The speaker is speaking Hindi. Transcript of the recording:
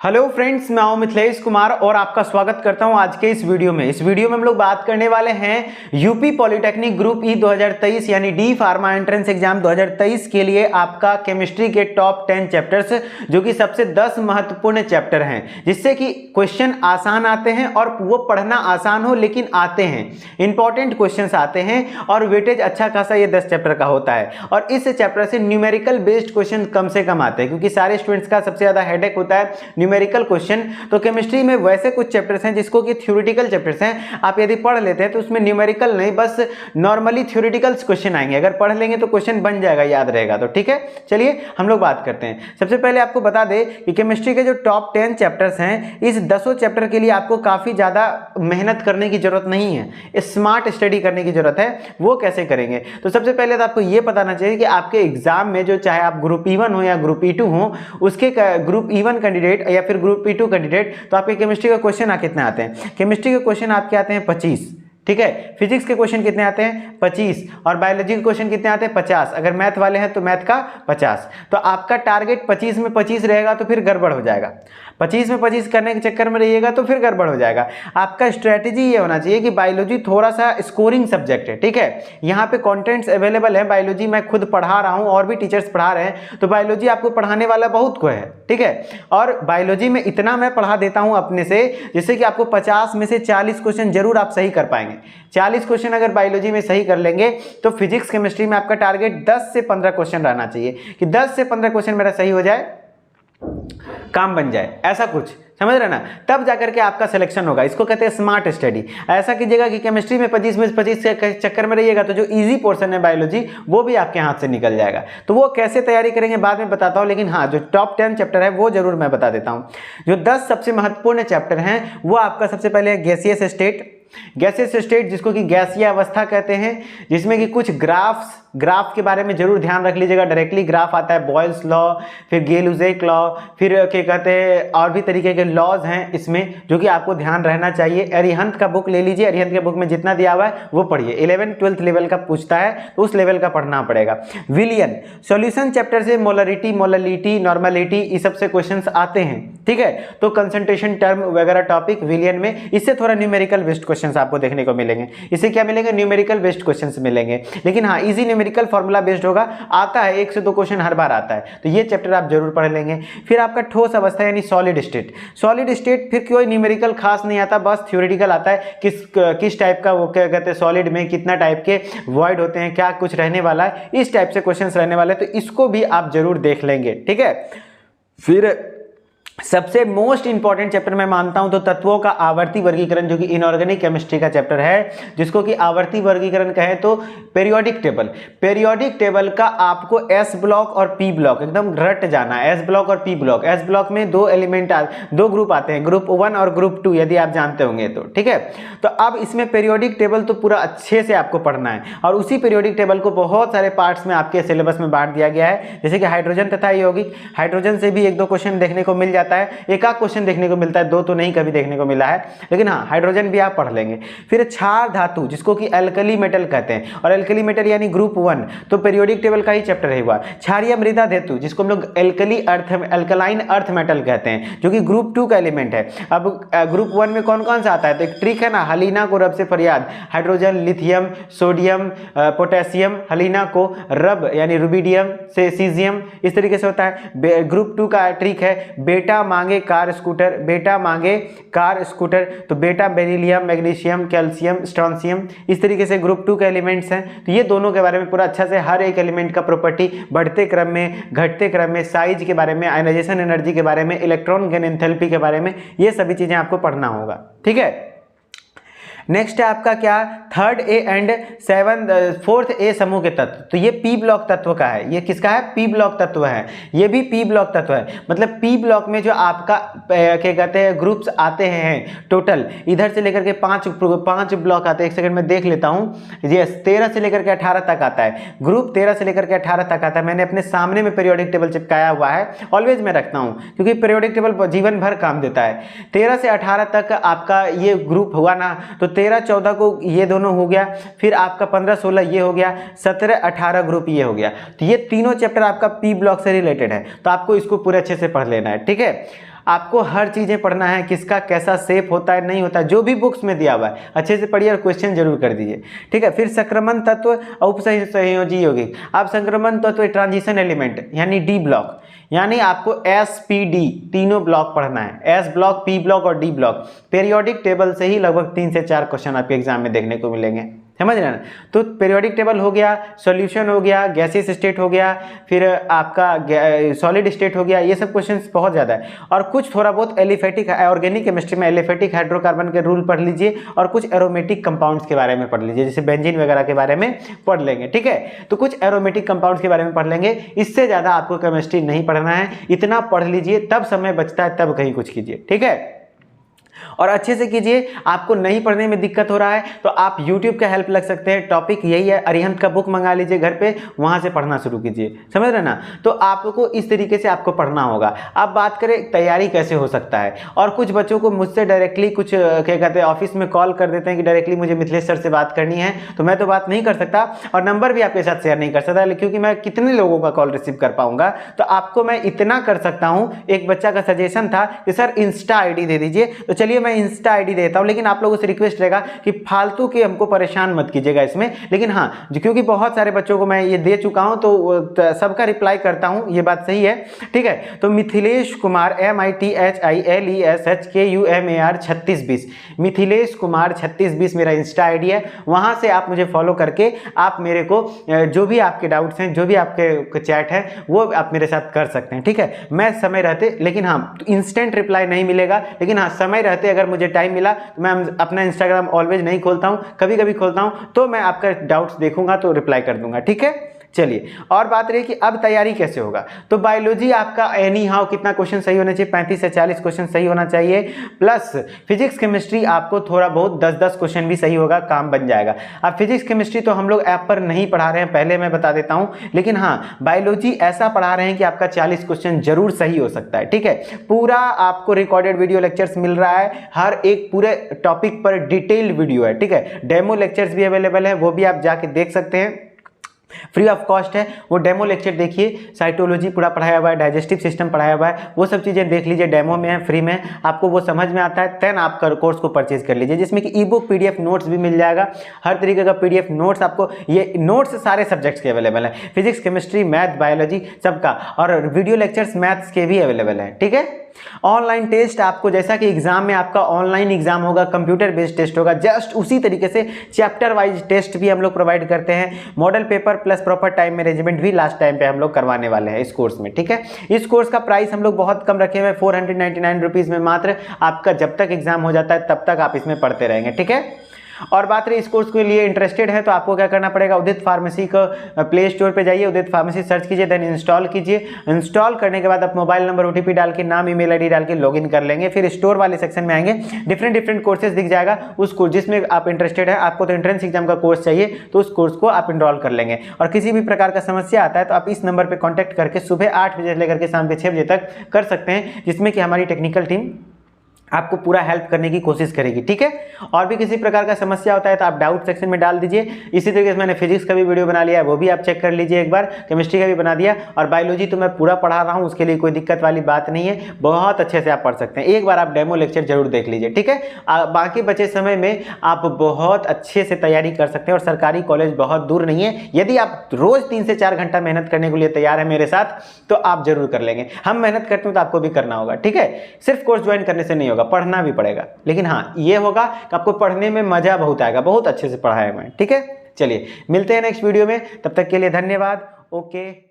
हेलो फ्रेंड्स, मैं हूं मिथिलेश कुमार और आपका स्वागत करता हूं आज के इस वीडियो में। इस वीडियो में हम लोग बात करने वाले हैं यूपी पॉलिटेक्निक ग्रुप ई 2023 यानी डी फार्मा एंट्रेंस एग्जाम 2023 के लिए आपका केमिस्ट्री के टॉप 10 चैप्टर्स, जो कि सबसे 10 महत्वपूर्ण चैप्टर हैं, जिससे कि क्वेश्चन आसान आते हैं और वो पढ़ना आसान हो लेकिन आते हैं, इंपॉर्टेंट क्वेश्चंस आते हैं और वेटेज अच्छा खासा ये 10 चैप्टर का होता है। और इस चैप्टर से न्यूमेरिकल बेस्ड क्वेश्चन कम से कम आते हैं, क्योंकि सारे स्टूडेंट्स का सबसे ज्यादा हेडेक होता है न्यूमेरिकल क्वेश्चन। तो केमिस्ट्री में वैसे कुछ चैप्टर्स हैं जिसको कि थ्योरेटिकल चैप्टर्स हैं, आप यदि पढ़ लेते हैं तो उसमें न्यूमेरिकल नहीं, बस नॉर्मली थ्योरेटिकल क्वेश्चन आएंगे। अगर पढ़ लेंगे तो क्वेश्चन बन जाएगा, याद रहेगा। तो ठीक है, चलिए हम लोग बात करते हैं। सबसे पहले आपको बता दें कि केमिस्ट्री के जो टॉप 10 चैप्टर्स हैं, इस 10 चैप्टर के लिए आपको काफी ज्यादा मेहनत करने की जरूरत नहीं है, स्मार्ट स्टडी करने की जरूरत है। वो कैसे करेंगे? तो सबसे पहले तो आपको यह बताना चाहिए कि आपके एग्जाम में जो, चाहे आप ग्रुप E1 हो या ग्रुप E2 हो, उसके ग्रुप E1 कैंडिडेट या फिर ग्रुप E2 कैंडिडेट, तो आपके केमिस्ट्री का क्वेश्चन कितने आते हैं? केमिस्ट्री के क्वेश्चन आपके आते हैं 25, ठीक है। फिजिक्स के क्वेश्चन कितने आते हैं? 25। और बायोलॉजी के क्वेश्चन कितने आते हैं? 50। अगर मैथ वाले हैं तो मैथ का 50। तो आपका टारगेट 25 में 25 रहेगा तो फिर गड़बड़ हो जाएगा। 25 में 25 करने के चक्कर में रहिएगा तो फिर गड़बड़ हो जाएगा। आपका स्ट्रेटेजी ये होना चाहिए कि बायोलॉजी थोड़ा सा स्कोरिंग सब्जेक्ट है, ठीक है। यहाँ पे कंटेंट्स अवेलेबल है, बायोलॉजी मैं खुद पढ़ा रहा हूँ और भी टीचर्स पढ़ा रहे हैं, तो बायोलॉजी आपको पढ़ाने वाला बहुत कोई है, ठीक है। और बायोलॉजी में इतना मैं पढ़ा देता हूँ अपने से, जिससे कि आपको 50 में से 40 क्वेश्चन जरूर आप सही कर पाएंगे। 40 क्वेश्चन अगर बायोलॉजी में सही कर लेंगे तो फिजिक्स केमिस्ट्री में आपका टारगेट 10 से 15 क्वेश्चन रहना चाहिए, कि 10 से 15 क्वेश्चन मेरा सही हो जाए, काम बन जाए, ऐसा कुछ समझ रहे ना, तब जाकर के आपका सिलेक्शन होगा। इसको कहते हैं स्मार्ट स्टडी। ऐसा कीजिएगा कि केमिस्ट्री में 25 में 25 के चक्कर में रहिएगा तो जो इजी पोर्शन है बायोलॉजी, वो भी आपके हाथ से निकल जाएगा। तो वो कैसे तैयारी करेंगे बाद में बताता हूं, लेकिन हाँ, जो टॉप 10 चैप्टर है वो जरूर मैं बता देता हूं। जो 10 सबसे महत्वपूर्ण चैप्टर हैं वो आपका सबसे पहले गैसियस स्टेट। गैसियस स्टेट जिसको कि गैसीय अवस्था कहते हैं, जिसमें कि कुछ ग्राफ के बारे में जरूर ध्यान रख लीजिएगा। डायरेक्टली ग्राफ आता है, बॉयल्स लॉ, फिर गेल-यूजेक लॉ, फिर क्या कहते हैं और भी तरीके के लॉज हैं इसमें, जो कि आपको ध्यान रहना चाहिए। अरिहंत का बुक ले लीजिए, अरिहंत के बुक में जितना दिया हुआ है वो पढ़िए। 11th 12th लेवल का पूछता है तो उस लेवल का पढ़ना पड़ेगा। विलियन सॉल्यूशन चैप्टर से मोलरिटी, मोललिटी, नॉर्मलिटी, इस सब से क्वेश्चंस आते हैं, ठीक है। तो कंसंट्रेशन टर्म वगैरह टॉपिक विलियन में, इससे थोड़ा न्यूमेरिकल बेस्ड क्वेश्चंस आपको देखने को मिलेंगे। इससे क्या मिलेंगे? न्यूमेरिकल बेस्ड क्वेश्चंस मिलेंगे। लेकिन हाँ, इजी न्यूमेरिकल फार्मूला बेस्ड होगा, आता है 1 से 2 क्वेश्चन हर बार आता है, तो ये चैप्टर आप जरूर पढ़ लेंगे। फिर आपका ठोस अवस्था यानी सॉलिड स्टेट। सॉलिड स्टेट फिर कोई न्यूमेरिकल खास नहीं आता, बस थ्योरेटिकल आता है। किस टाइप का, वो क्या कहते हैं, सॉलिड में कितना टाइप के वॉइड होते हैं, क्या कुछ रहने वाला है, इस टाइप से क्वेश्चंस रहने वाले हैं, तो इसको भी आप जरूर देख लेंगे, ठीक है। फिर सबसे मोस्ट इंपॉर्टेंट चैप्टर मैं मानता हूं तो तत्वों का आवर्ती वर्गीकरण, जो कि इनऑर्गेनिक केमिस्ट्री का चैप्टर है, जिसको कि आवर्ती वर्गीकरण कहे तो पीरियोडिक टेबल। पीरियोडिक टेबल का आपको एस ब्लॉक और पी ब्लॉक एकदम रट जाना है। एस ब्लॉक और पी ब्लॉक। एस ब्लॉक में दो ग्रुप आते हैं, ग्रुप 1 और ग्रुप 2, यदि आप जानते होंगे तो, ठीक है। तो अब इसमें पीरियोडिक टेबल तो पूरा अच्छे से आपको पढ़ना है, और उसी पीरियोडिक टेबल को बहुत सारे पार्ट्स में आपके सिलेबस में बांट दिया गया है, जैसे कि हाइड्रोजन तथा यौगिक। हाइड्रोजन से भी 1-2 क्वेश्चन देखने को मिल जाता है, एक आध क्वेश्चन देखने को मिलता है, 2 तो नहीं कभी देखने को मिला है, लेकिन हाँ, हाइड्रोजन भी आप पढ़ लेंगे। फिर क्षार धातु, जिसको कि एल्कली मेटल कहते हैं, और एल्कली मेटल यानी ग्रुप 1, तो पीरियोडिक टेबल का ही चैप्टर है हुआ। क्षारीय मृदा धातु, जिसको हम लोग एल्कलाइन अर्थ मेटल कहते हैं, जो कि ग्रुप 2 का एलिमेंट है। अब ग्रुप 1 में कौन कौन सा आता है? तो एक ट्रिक है ना, हलीना को रब से फरियाद। हाइड्रोजन, लिथियम, सोडियम, पोटेशियम, हलीना को रब यानी रुबिडियम से सीजियम, इस तरीके से होता है। ग्रुप 2 का ट्रिक है बेटा मांगे कार स्कूटर, बेटा मांगे कार स्कूटर, तो बेटा बेरिलियम, मैग्नीशियम, कैल्शियम, स्ट्रोंशियम, इस तरीके से ग्रुप 2 के एलिमेंट्स हैं। तो ये दोनों के बारे में पूरा अच्छा से, हर एक एलिमेंट का प्रॉपर्टी, बढ़ते क्रम में, घटते क्रम में, साइज के बारे में, आयनाइजेशन एनर्जी के बारे में, इलेक्ट्रॉन गेन एंथैल्पी के बारे में, ये सभी चीजें आपको पढ़ना होगा, ठीक है। नेक्स्ट है आपका क्या? 3rd A and 4th A समूह के तत्व। तो ये पी ब्लॉक तत्व का है। ये किसका है? पी ब्लॉक तत्व है। ये भी पी ब्लॉक तत्व है। मतलब पी ब्लॉक में जो आपका क्या कहते हैं ग्रुप्स आते हैं टोटल, इधर से लेकर के 5 ब्लॉक आते हैं। एक सेकंड में देख लेता हूँ। ये 13 से लेकर के 18 तक आता है। ग्रुप 13 से लेकर के 18 तक आता है। मैंने अपने सामने में पीरियोडिक टेबल चिपकाया हुआ है, ऑलवेज मैं रखता हूँ, क्योंकि पीरियोडिक टेबल जीवन भर काम देता है। 13 से 18 तक आपका ये ग्रुप हुआ ना, तो 13-14 को ये दोनों हो गया, फिर आपका 15-16 ये हो गया, 17-18 ग्रुप ये हो गया। तो ये तीनों चैप्टर आपका पी ब्लॉक से रिलेटेड है, तो आपको इसको पूरे अच्छे से पढ़ लेना है, ठीक है। आपको हर चीज़ें पढ़ना है, किसका कैसा शेप होता है नहीं होता है, जो भी बुक्स में दिया हुआ है अच्छे से पढ़िए और क्वेश्चन जरूर कर दीजिए, ठीक है। फिर संक्रमण तत्व उपसंयोजी यौगिक, अब संक्रमण तत्व ट्रांजिशन एलिमेंट यानी डी ब्लॉक, यानी आपको SPD तीनों ब्लॉक पढ़ना है, S ब्लॉक, P ब्लॉक और D ब्लॉक। पीरियोडिक टेबल से ही लगभग 3 से 4 क्वेश्चन आपके एग्जाम में देखने को मिलेंगे, समझ रहे हैं ना। तो पीरियोडिक टेबल हो गया, सॉल्यूशन हो गया, गैसियस स्टेट हो गया, फिर आपका सॉलिड स्टेट हो गया, ये सब क्वेश्चंस बहुत ज़्यादा है। और कुछ थोड़ा बहुत एलिफेटिक ऑर्गेनिक केमिस्ट्री में एलिफेटिक हाइड्रोकार्बन के रूल पढ़ लीजिए और कुछ एरोमेटिक कंपाउंड्स के बारे में पढ़ लीजिए, जैसे बेंजीन वगैरह के बारे में पढ़ लेंगे, ठीक है। तो कुछ एरोमेटिक कंपाउंड्स के बारे में पढ़ लेंगे, इससे ज़्यादा आपको केमिस्ट्री नहीं पढ़ना है, इतना पढ़ लीजिए, तब समय बचता है तब कहीं कुछ कीजिए, ठीक है। और अच्छे से कीजिए। आपको नहीं पढ़ने में दिक्कत हो रहा है तो आप YouTube का हेल्प लग सकते हैं, टॉपिक यही है, अरिहंत का बुक मंगा लीजिए घर पे, वहां से पढ़ना शुरू कीजिए, समझ रहे ना। तो आपको इस तरीके से आपको पढ़ना होगा। अब बात करें तैयारी कैसे हो सकता है, और कुछ बच्चों को मुझसे डायरेक्टली कुछ क्या कहते हैं ऑफिस में कॉल कर देते हैं कि डायरेक्टली मुझे मिथिलेश सर से बात करनी है, तो मैं तो बात नहीं कर सकता और नंबर भी आपके साथ शेयर नहीं कर सकता, क्योंकि मैं कितने लोगों का कॉल रिसीव कर पाऊंगा। तो आपको मैं इतना कर सकता हूं, एक बच्चा का सजेशन था कि सर इंस्टा ID दे दीजिए, तो चलिए मैं इंस्टा ID देता हूं, लेकिन आप लोगों से रिक्वेस्ट रहेगा कि फालतू के हमको परेशान मत कीजिएगा इसमें। लेकिन हाँ, क्योंकि बहुत सारे बच्चों को मैं ये दे चुका हूं तो सबका रिप्लाई करता हूं, ये बात सही है, ठीक है। तो मिथिलेश कुमार MITHILESHKUMAR 3620, मिथिलेश कुमार 3620 मेरा इंस्टा ID है। वहां से आप मुझे फॉलो करके आप मेरे को जो भी आपके डाउट्स हैं, जो भी आपके चैट है, वो आप मेरे साथ कर सकते हैं, ठीक है। मैं समय रहते, लेकिन हाँ इंस्टेंट रिप्लाई नहीं मिलेगा, लेकिन हाँ समय रहते अगर मुझे टाइम मिला तो मैं अपना इंस्टाग्राम ऑलवेज नहीं खोलता हूं, कभी कभी खोलता हूं, तो मैं आपका डाउट्स देखूंगा तो रिप्लाई कर दूंगा, ठीक है। चलिए, और बात रही कि अब तैयारी कैसे होगा। तो बायोलॉजी आपका एनी हाउ कितना क्वेश्चन सही होना चाहिए, 35 से 40 क्वेश्चन सही होना चाहिए, प्लस फिजिक्स केमिस्ट्री आपको थोड़ा बहुत 10-10 क्वेश्चन भी सही होगा, काम बन जाएगा। अब फिजिक्स केमिस्ट्री तो हम लोग ऐप पर नहीं पढ़ा रहे हैं, पहले मैं बता देता हूं, लेकिन हाँ बायोलॉजी ऐसा पढ़ा रहे हैं कि आपका 40 क्वेश्चन जरूर सही हो सकता है, ठीक है। पूरा आपको रिकॉर्डेड वीडियो लेक्चर्स मिल रहा है, हर एक पूरे टॉपिक पर डिटेल्ड वीडियो है, ठीक है। डेमो लेक्चर्स भी अवेलेबल है, वो भी आप जाके देख सकते हैं, फ्री ऑफ कॉस्ट है। वो डेमो लेक्चर देखिए, साइटोलॉजी पूरा पढ़ाया हुआ है, डाइजेस्टिव सिस्टम पढ़ाया हुआ है, वो सब चीज़ें देख लीजिए, डेमो में है, फ्री में, आपको वो समझ में आता है, देन आप कोर्स को परचेज कर लीजिए, जिसमें कि ई बुक PDF नोट्स भी मिल जाएगा, हर तरीके का PDF नोट्स आपको, ये नोट्स सारे सब्जेक्ट्स के अवेलेबल है, फिजिक्स केमिस्ट्री मैथ बायोलॉजी सबका, और वीडियो लेक्चर्स मैथ्स के भी अवेलेबल है, ठीक है। ऑनलाइन टेस्ट आपको, जैसा कि एग्जाम में आपका ऑनलाइन एग्जाम होगा, कंप्यूटर बेस्ड टेस्ट होगा, जस्ट उसी तरीके से चैप्टर वाइज टेस्ट भी हम लोग प्रोवाइड करते हैं, model paper plus proper time management भी लास्ट टाइम पे हम लोग करवाने वाले हैं इस कोर्स में, ठीक है। इस कोर्स का प्राइस हम लोग बहुत कम रखे हुए हैं, 499 रुपीज में मात्र, आपका जब तक एग्जाम हो जाता है तब तक आप इसमें पढ़ते रहेंगे, ठीक है। और बात रही इस कोर्स के लिए इंटरेस्टेड है तो आपको क्या करना पड़ेगा, उदित फार्मेसी का प्ले स्टोर पे जाइए, उदित फार्मेसी सर्च कीजिए, देन इंस्टॉल कीजिए। इंस्टॉल करने के बाद आप मोबाइल नंबर OTP डाल के, नाम ईमेल ID डाल के लॉगिन कर लेंगे। फिर स्टोर वाले सेक्शन में आएंगे, डिफरेंट कोर्सेज दिख जाएगा, उस कोर्स जिसमें आप इंटरेस्टेड है, आपको तो एंट्रेंस एग्जाम का कोर्स चाहिए तो उस कोर्स को आप इनरोल कर लेंगे। और किसी भी प्रकार का समस्या आता है तो आप इस नंबर पर कॉन्टैक्ट करके सुबह 8 बजे लेकर के शाम के 6 बजे तक कर सकते हैं, जिसमें कि हमारी टेक्निकल टीम आपको पूरा हेल्प करने की कोशिश करेगी, ठीक है। और भी किसी प्रकार का समस्या होता है तो आप डाउट सेक्शन में डाल दीजिए। इसी तरीके से मैंने फिजिक्स का भी वीडियो बना लिया है, वो भी आप चेक कर लीजिए एक बार, केमिस्ट्री का भी बना दिया, और बायोलॉजी तो मैं पूरा पढ़ा रहा हूँ, उसके लिए कोई दिक्कत वाली बात नहीं है, बहुत अच्छे से आप पढ़ सकते हैं। एक बार आप डेमो लेक्चर जरूर देख लीजिए, ठीक है। बाकी बचे समय में आप बहुत अच्छे से तैयारी कर सकते हैं, और सरकारी कॉलेज बहुत दूर नहीं है। यदि आप रोज 3 से 4 घंटा मेहनत करने के लिए तैयार है मेरे साथ तो आप जरूर कर लेंगे। हम मेहनत करते हैं तो आपको भी करना होगा, ठीक है। सिर्फ कोर्स ज्वाइन करने से नहीं होगा, पढ़ना भी पड़ेगा, लेकिन हाँ ये होगा कि आपको पढ़ने में मजा बहुत आएगा, बहुत अच्छे से पढ़ाया मैं, ठीक है। चलिए मिलते हैं नेक्स्ट वीडियो में, तब तक के लिए धन्यवाद, ओके।